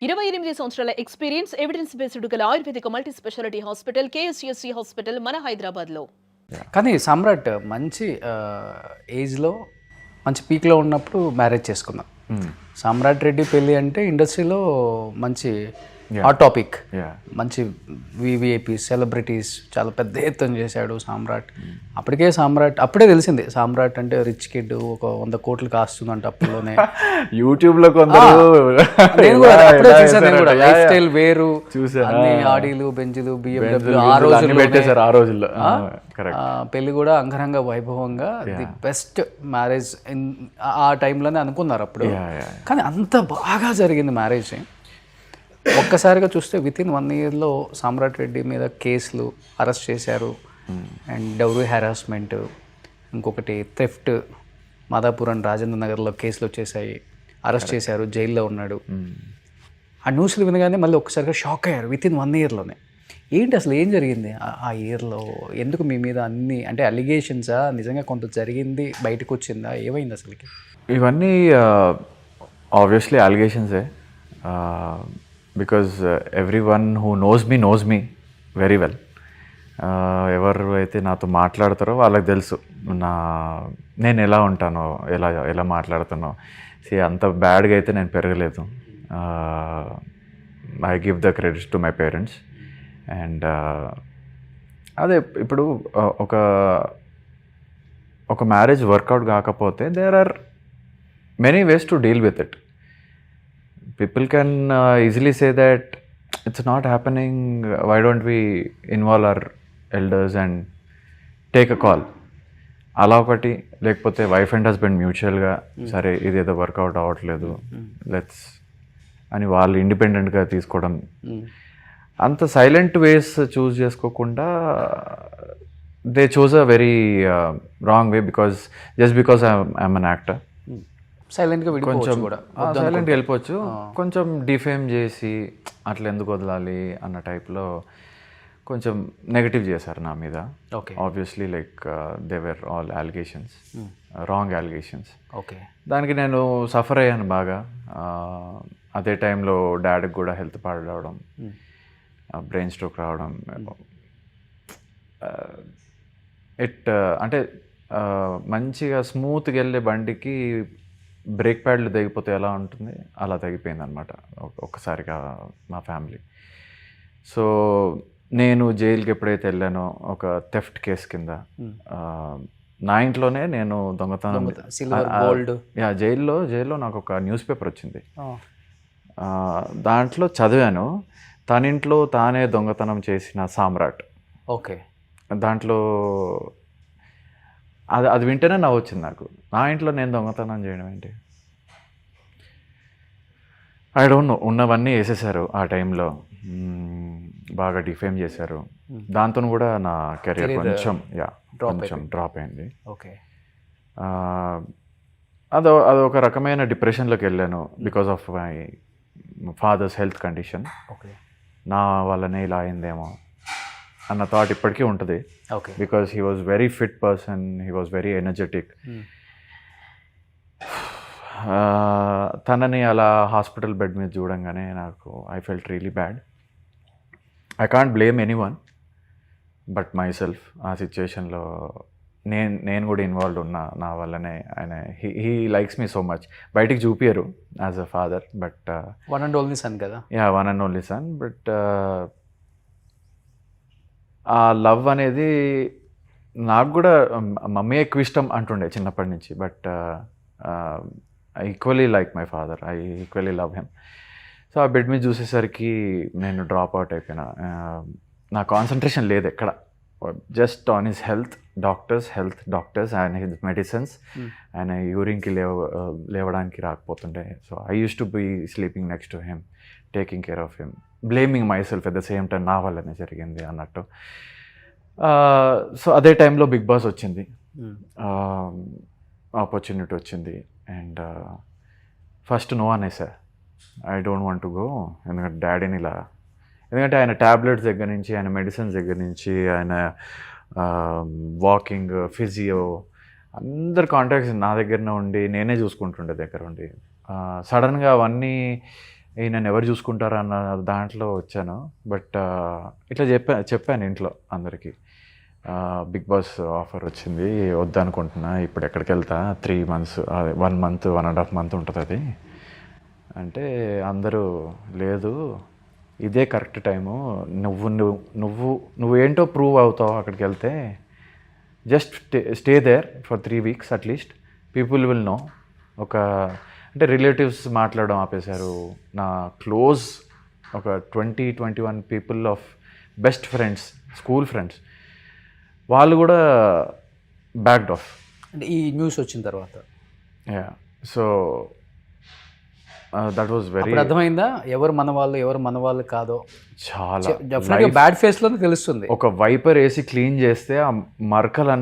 28 సంవత్సరాల experience evidence based గల ఆయుర్వేదిక multi speciality hospital KSSC hospital మన హైదరాబాద్లో. కానీ సమ్రాట్ మంచి ఏజ్లో మంచి పీక్లో ఉన్నప్పుడు మ్యారేజ్ చేసుకున్నాం. సమ్రాట్ రెడ్డి పెళ్ళి అంటే ఇండస్ట్రీలో మంచి హాట్ టాపిక్. మంచి వివిఐపి సెలబ్రిటీస్ చాలా పెద్ద ఎత్తున చేశాడు సామ్రాట్. అప్పటికే సామ్రాట్ అప్పుడే తెలిసింది సామ్రాట్ అంటే రిచ్ కిడ్, ఒక 100 కోట్లు కాస్తుందంట అప్పులోనే. యూట్యూబ్లో కొందరు నేను కూడా అప్పుడే చూసాను. నేను కూడా లైఫ్ స్టైల్ వేరు, అన్ని ఆడీలు బెంజులు బిఎండబ్ల్యూ ఆ రోజుల్లో పెళ్లి కూడా అంగరంగ వైభవంగా ది బెస్ట్ మ్యారేజ్ ఆ టైంలోనే అనుకున్నారు అప్పుడు. కానీ అంత బాగా జరిగింది మ్యారేజ్. ఒక్కసారిగా చూస్తే వితిన్ 1 ఇయర్లో సామ్రాట్ రెడ్డి మీద కేసులు, అరెస్ట్ చేశారు. అండ్ డౌరీ హెరాస్మెంట్, ఇంకొకటి థెఫ్ట్, మాదాపురం రాజేంద్ర నగర్లో కేసులు వచ్చేసాయి, అరెస్ట్ చేశారు, జైల్లో ఉన్నాడు. ఆ న్యూస్లు వినగానే మళ్ళీ ఒక్కసారిగా షాక్ అయ్యారు వితిన్ 1 ఇయర్లోనే. ఏంటి అసలు ఏం జరిగింది ఆ ఇయర్లో? ఎందుకు మీ మీద అన్ని అంటే అలిగేషన్సా, నిజంగా కొంత జరిగింది బయటకు వచ్చిందా, ఏమైంది అసలుకి? ఇవన్నీ ఆబ్వియస్లీ అలిగేషన్సే. Because everyone who knows me very well. ఎవరు అయితే నాతో మాట్లాడతారో వాళ్ళకి తెలుసు నేను ఎలా ఉంటానో, ఎలా మాట్లాడుతానో. అంత బ్యాడ్గా అయితే నేను పెరగలేదు. I give the credits to my parents. And అదే ఇప్పుడు ఒక మ్యారేజ్ వర్కౌట్ కాకపోతే there are many ways to deal with it. People can easily say that it's not happening, why don't we involve our elders and take a call. అలా ఒకటి, లేకపోతే wife and husband మ్యూచువల్గా సరే ఇదేదో work out అవ్వట్లేదు let's అని వాళ్ళు ఇండిపెండెంట్గా తీసుకోవడం. అంత సైలెంట్ వేస్ చూస్ చేసుకోకుండా they choose a very wrong way just because I'm an actor. సైలెంట్గా కొంచెం సైలెంట్గా వెళ్ళిపోవచ్చు. కొంచెం డిఫేమ్ చేసి అట్లా ఎందుకు వదలాలి అన్న టైప్లో కొంచెం నెగటివ్ చేశారు నా మీద. Obviously like they were all allegations, wrong allegations. Okay, దానికి నేను సఫర్ అయ్యాను బాగా. అదే టైంలో డాడీకి కూడా హెల్త్ పాడవడం, బ్రెయిన్ స్ట్రోక్ రావడం. అంటే మంచిగా స్మూత్గా వెళ్ళే బండికి బ్రేక్ ప్యాడ్లు తెగిపోతే ఎలా ఉంటుంది అలా తెగిపోయింది అనమాట ఒక్కసారిగా మా ఫ్యామిలీ. సో నేను జైలుకి ఎప్పుడైతే వెళ్ళానో ఒక థెఫ్ట్ కేసు కింద, నా ఇంట్లోనే నేను దొంగతనం, జైల్లో నాకు ఒక న్యూస్ పేపర్ వచ్చింది. దాంట్లో చదివాను తన ఇంట్లో తానే దొంగతనం చేసిన సామ్రాట్. ఓకే, దాంట్లో అది వింటేనే నవ్వు వచ్చింది నాకు. నా ఇంట్లో నేను దొంగతనం చేయడం ఏంటి? I don't know. ఉన్నవన్నీ వేసేసారు ఆ టైంలో, బాగా డిఫేమ్ చేశారు. దాంతో కూడా నా కెరీర్ కొంచెం డ్రాప్ అయింది. ఓకే, అదొక రకమైన డిప్రెషన్లోకి వెళ్ళాను because of my father's health condition. Okay, నా వల్లనే ఇలా అయిందేమో అన్న థాట్ ఇప్పటికీ ఉంటుంది. Okay, because he was very fit person, he was very energetic. తనని అలా హాస్పిటల్ బెడ్ మీద చూడంగానే నాకు I felt really bad. I can't blame anyone but myself. ఆ సిచ్యువేషన్లో నేను కూడా ఇన్వాల్వ్ ఉన్నా. నా వల్లనే ఆయన he likes me so much. బయటికి చూపియరు as a father, but one and only sun కదా. One and only sun. But ఆ లవ్ అనేది నాకు కూడా మమ్మీ ఎక్కువ ఇష్టం అంటుండే చిన్నప్పటి నుంచి. But I equally like my father, I equally love him. So ఆ బెడ్ మీద చూసేసరికి నేను డ్రాప్ అవుట్ అయిపోయినా. నా కాన్సన్ట్రేషన్ లేదు ఎక్కడ, just on his health, doctors and his medicines. ఆయన యూరిన్కి లేవడానికి రాకపోతుండే. So I use to be sleeping next to him, taking care of him, blaming myself at the same time, నా వల్లనే జరిగింది అన్నట్టు. సో అదే టైంలో బిగ్ బాస్ వచ్చింది, ఆపర్చునిటీ వచ్చింది. అండ్ ఫస్ట్ నో అనేసా, I don't want to go. ఎందుకంటే డాడీని ఇలా, ఎందుకంటే ఆయన ట్యాబ్లెట్స్ దగ్గర నుంచి, ఆయన మెడిసిన్స్ దగ్గర నుంచి, ఆయన వాకింగ్, ఫిజియో, అందరు కాంటాక్ట్స్ నా దగ్గరనే ఉండి నేనే చూసుకుంటుండే దగ్గర ఉండి. సడన్గా అవన్నీ నన్ను ఎవరు చూసుకుంటారు అన్న దాంట్లో వచ్చాను. బట్ ఇట్లా చెప్పాను ఇంట్లో అందరికీ, బిగ్ బాస్ ఆఫర్ వచ్చింది, వద్దనుకుంటున్నా, ఇప్పుడు ఎక్కడికి వెళ్తా, 3 months 1 month 1.5 month ఉంటుంది అది అంటే, అందరూ లేదు ఇదే కరెక్ట్ టైము, నువ్వేంటో ప్రూవ్ అవుతావు అక్కడికి వెళ్తే, just stay there for 3 weeks at least, people will know. అంటే రిలేటివ్స్ మాట్లాడడం ఆపేశారు. నా క్లోజ్ ఒక 20-21 people of best friends, school friends, వాళ్ళు కూడా బ్యాక్డ్ ఆఫ్ అంటే ఈ న్యూస్ వచ్చిన తర్వాత. Yeah, so that was very అర్థమైందా ఎవరు మన వాళ్ళు ఎవరు మన వాళ్ళు కాదో? చాలా డెఫినెట్గా బ్యాడ్ ఫేస్లోనే తెలుస్తుంది. ఒక వైపర్ వేసి క్లీన్ చేస్తే ఆ మరకలు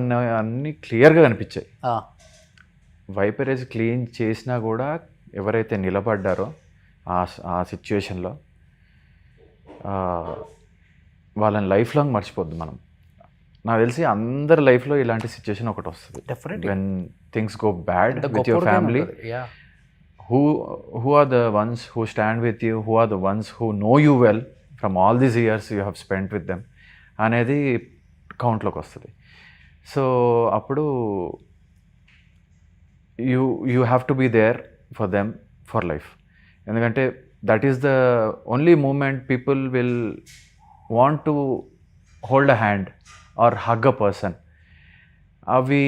అన్నీ క్లియర్గా కనిపించాయి. వైపర్ వేసి క్లీన్ చేసినా కూడా ఎవరైతే నిలబడ్డారో ఆ సిచ్యువేషన్లో వాళ్ళని లైఫ్ లాంగ్ మర్చిపోద్దు మనం. నాకు తెలిసి అందరి లైఫ్లో ఇలాంటి సిచ్యువేషన్ ఒకటి వస్తుంది. Definitely when things go bad with your family, who are the ones who stand with you, who are the ones who know you well from all these years you have spent with them అనేది కౌంట్లోకి వస్తుంది. So అప్పుడు you have to be there for them for life. ఎందుకంటే that is the only moment people will want to hold a hand or hug a person. అవి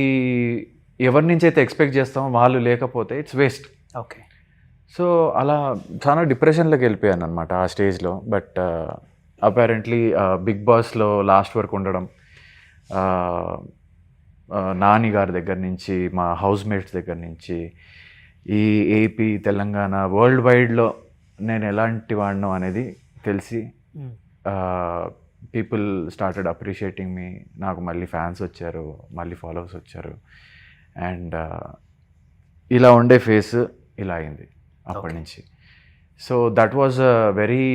ఎవరి నుంచి అయితే expect చేస్తామో వాళ్ళు లేకపోతే ఇట్స్ వేస్ట్. ఓకే. సో అలా చాలా డిప్రెషన్లోకి వెళ్ళిపోయాను అనమాట ఆ స్టేజ్లో. బట్ అపారెంట్లీ బిగ్ బాస్లో లాస్ట్ వరకు ఉండడం, నాని గారి దగ్గర నుంచి, మా హౌస్ మేట్స్ దగ్గర నుంచి, ఈ ఏపీ తెలంగాణ వరల్డ్ వైడ్లో నేను ఎలాంటి వాడినో అనేది తెలిసి పీపుల్ స్టార్టెడ్ అప్రిషియేటింగ్ మీ. నాకు మళ్ళీ ఫ్యాన్స్ వచ్చారు, మళ్ళీ ఫాలోవర్స్ వచ్చారు. అండ్ ఇలా ఉండే ఫేస్ ఇలా అయింది అప్పటి నుంచి. సో దట్ వాజ్ వెరీ,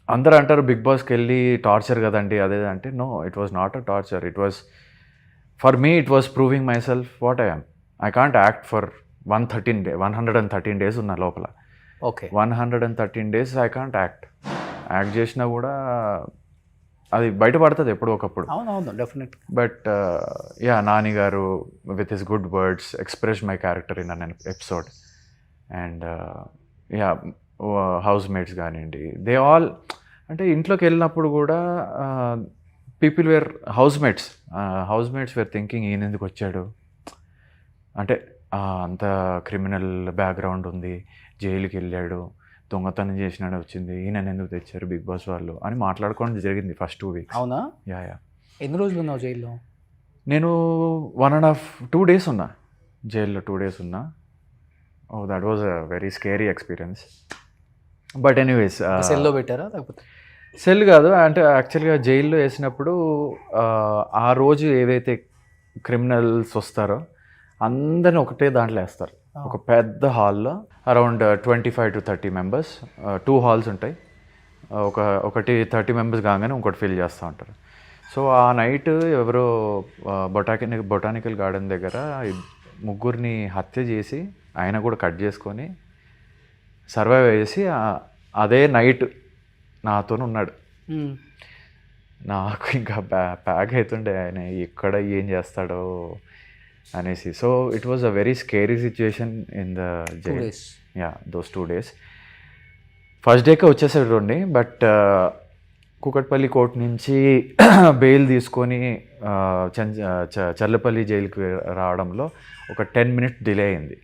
అందరూ అంటారు బిగ్ బాస్కి వెళ్ళి టార్చర్ కదండి అదే అంటే, no, it was not a torture. It was for me, it was proving myself what I am. I can't act for 113 days ఉన్న లోపల. Okay. 113 days I can't act చేసినా కూడా అది బయటపడుతుంది ఎప్పుడో ఒకప్పుడు. అవునవును, definite. But yeah, Nani garu with his good words express my character in an episode. And yeah, housemates కానివ్వండి, దే ఆల్, అంటే ఇంట్లోకి వెళ్ళినప్పుడు కూడా people were housemates were thinking, ఈయన ఎందుకు వచ్చాడు, అంటే అంత క్రిమినల్ బ్యాక్గ్రౌండ్ ఉంది, జైలుకి వెళ్ళాడు, దొంగతనం చేసినాడు వచ్చింది, ఈయన ఎందుకు తెచ్చారు బిగ్ బాస్ వాళ్ళు అని మాట్లాడుకోవడం జరిగింది ఫస్ట్ 2 weeks. అవునా? యా. ఎన్ని రోజులు ఉన్నావు జైల్లో? నేను 2 days ఉన్నా జైల్లో. 2 days ఉన్నా. Oh, that was a very scary experience. But anyways, సెల్లో పెట్టారా లేకపోతే? సెల్ కాదు, అంటే యాక్చువల్గా జైల్లో వేసినప్పుడు ఆ రోజు ఏవైతే క్రిమినల్స్ వస్తారో అందరిని ఒకటే దాంట్లో వేస్తారు. ఒక పెద్ద హాల్లో అరౌండ్ 25 to 30 members, 2 halls ఉంటాయి. ఒకటి 30 members కాగానే ఇంకోటి ఫిల్ చేస్తూ ఉంటారు. సో ఆ నైట్ ఎవరో బొటానికల్ గార్డెన్ దగ్గర 3 హత్య చేసి ఆయన కూడా కట్ చేసుకొని సర్వైవ్ చేసి అదే నైట్ నాతో ఉన్నాడు. నాకు ఇంకా ప్యాక్ అవుతుండే ఆయన ఎక్కడ ఏం చేస్తాడో అనేసి. So it was a very scary situation in the jail. Yeah, those 2 days. First decay వచ్చేసాడు. బట్ కూకట్పల్లి కోర్ట్ నుంచి బెయిల్ తీసుకొని చర్లపల్లి జైలుకి రావడంలో ఒక 10 minutes డిలే అయింది.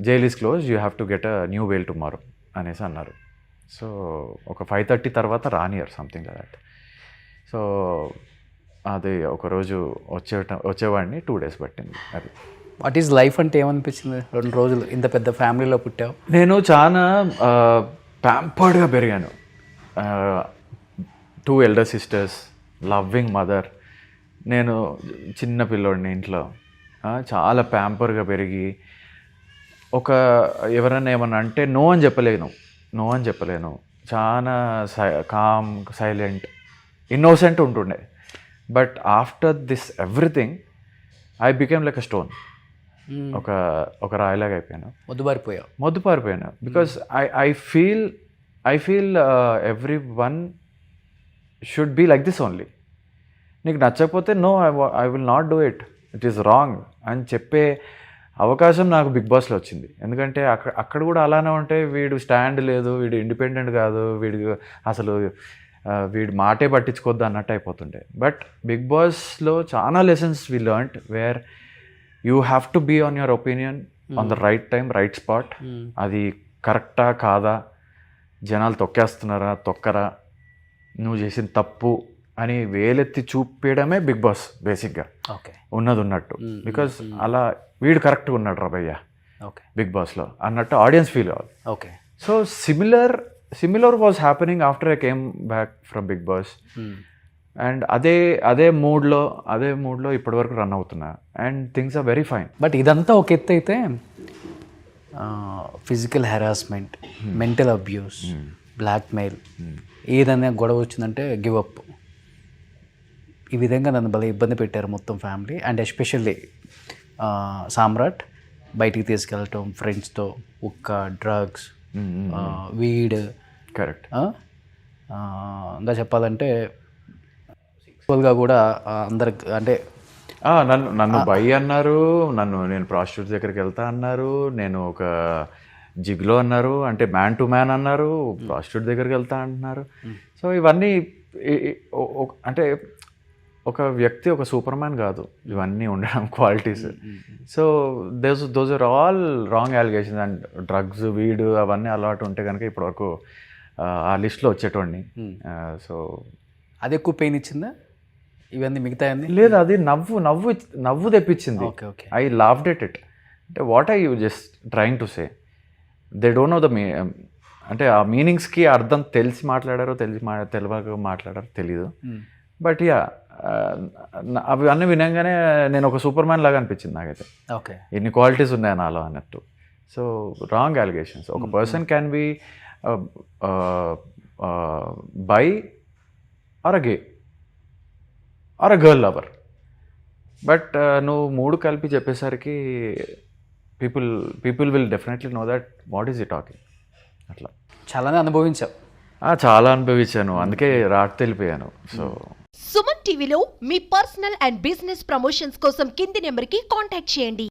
Jail is close, you have to get a new bail tomorrow అనేసి అన్నారు. So ఒక 5:30 తర్వాత రానియర్ సంథింగ్ లైక్ దట్. సో అది ఒకరోజు వచ్చేవాడిని 2 days పట్టింది. అది వాట్ ఈజ్ లైఫ్ అంటే ఏమనిపించింది 2 రోజులు ఇంత పెద్ద ఫ్యామిలీలో పుట్టావు? నేను చాలా ప్యాంపర్డ్గా పెరిగాను. 2 elder sisters, లవ్వింగ్ మదర్. నేను చిన్న పిల్లోడిని ఇంట్లో, చాలా ప్యాంపర్గా పెరిగి ఎవరైనా ఏమన్నా అంటే నో అని చెప్పలేను. చాలా కామ్, సైలెంట్, ఇన్నోసెంట్ ఉంటుండే. But after this everything I became like a stone. ఒక రాయిలాగా అయిపోయాను, మొద్దుబారిపోయావు. Because I feel everyone should be like this only. నీకు నచ్చకపోతే no, I will not do it, it is wrong అని చెప్పే అవకాశం నాకు బిగ్ బాస్లో వచ్చింది. ఎందుకంటే అక్కడ కూడా అలానే ఉంటే వీడు స్టాండ్ లేదు, వీడు ఇండిపెండెంట్ కాదు, అసలు వీడి మాటే పట్టించుకోవద్దు అన్నట్టు అయిపోతుండే. బట్ బిగ్ బాస్లో చాలా lessons we learned where you have to be on your opinion on the right time, right spot. అది కరెక్టా కాదా, జనాలు తొక్కేస్తున్నారా తొక్కరా, నువ్వు చేసిన తప్పు అని వేలెత్తి చూపించడమే బిగ్ బాస్ బేసిక్గా ఉన్నది ఉన్నట్టు. బికాజ్ అలా వీడు కరెక్ట్గా ఉన్నాడు రా భయ్య బిగ్ బాస్లో అన్నట్టు ఆడియన్స్ ఫీల్ అవ్వాలి. So similar was happening after I came back from Bigg Boss. And అదే మూడ్లో ఇప్పటివరకు రన్ అవుతున్నా and things are very fine. But ఇదంతా ఒక ఎత్తు అయితే physical harassment, mental abuse, blackmail, ఏదైనా గొడవ వచ్చిందంటే గివ్ అప్, ఈ విధంగా నన్ను భలే ఇబ్బంది పెట్టారు మొత్తం ఫ్యామిలీ. అండ్ ఎస్పెషల్లీ సామ్రాట్ బయటికి తీసుకెళ్ళటం ఫ్రెండ్స్తో, ఉక్క, డ్రగ్స్, వీడ్, కరెక్ట్. ఇంకా చెప్పాలంటే సెక్సువల్గా కూడా అందరికి అంటే నన్ను బై అన్నారు, నేను ప్రాస్టిట్యూట్ దగ్గరికి వెళ్తా అన్నారు, నేను ఒక జిగ్లో అన్నారు, అంటే మ్యాన్ టు మ్యాన్ అన్నారు, ప్రాస్టిట్యూట్ దగ్గరికి వెళ్తా అంటున్నారు. సో ఇవన్నీ అంటే ఒక వ్యక్తి ఒక సూపర్ మ్యాన్ కాదు, ఇవన్నీ ఉండడం qualities. So those are all wrong allegations. And drugs, వీడు అవన్నీ అలవాటు ఉంటే కనుక ఇప్పటివరకు ఆ లిస్ట్లో వచ్చేటోడిని. సో అది ఎక్కువ పెయిన్ ఇచ్చిందా ఇవన్నీ మిగతా అన్నీ? లేదు, అది నవ్వు తెప్పించింది. I loved it. అంటే what are you just trying to say? They don't know the అంటే ఆ మీనింగ్స్కి అర్థం తెలిసి మాట్లాడారో తెలియక మాట్లాడారో తెలీదు. బట్ యా, అవి అన్నీ వినంగానే నేను ఒక సూపర్ మ్యాన్ లాగా అనిపించింది నాకైతే. ఎన్ని క్వాలిటీస్ ఉన్నాయి నాలో అన్నట్టు. సో రాంగ్ అలిగేషన్స్. ఒక person can be bi or a gay or a girl lover. But నువ్వు మూడు కలిపి చెప్పేసరికి people will definitely know that what is he talking. అట్లా చాలానే అనుభవించావు. చాలా అనుభవించాను, అందుకే రాట్ తెలిపోయాను. సో సుమన్ టీవీలో మీ పర్సనల్ అండ్ బిజినెస్ ప్రమోషన్స్ కోసం కింది నెంబర్కి కాంటాక్ట్ చేయండి.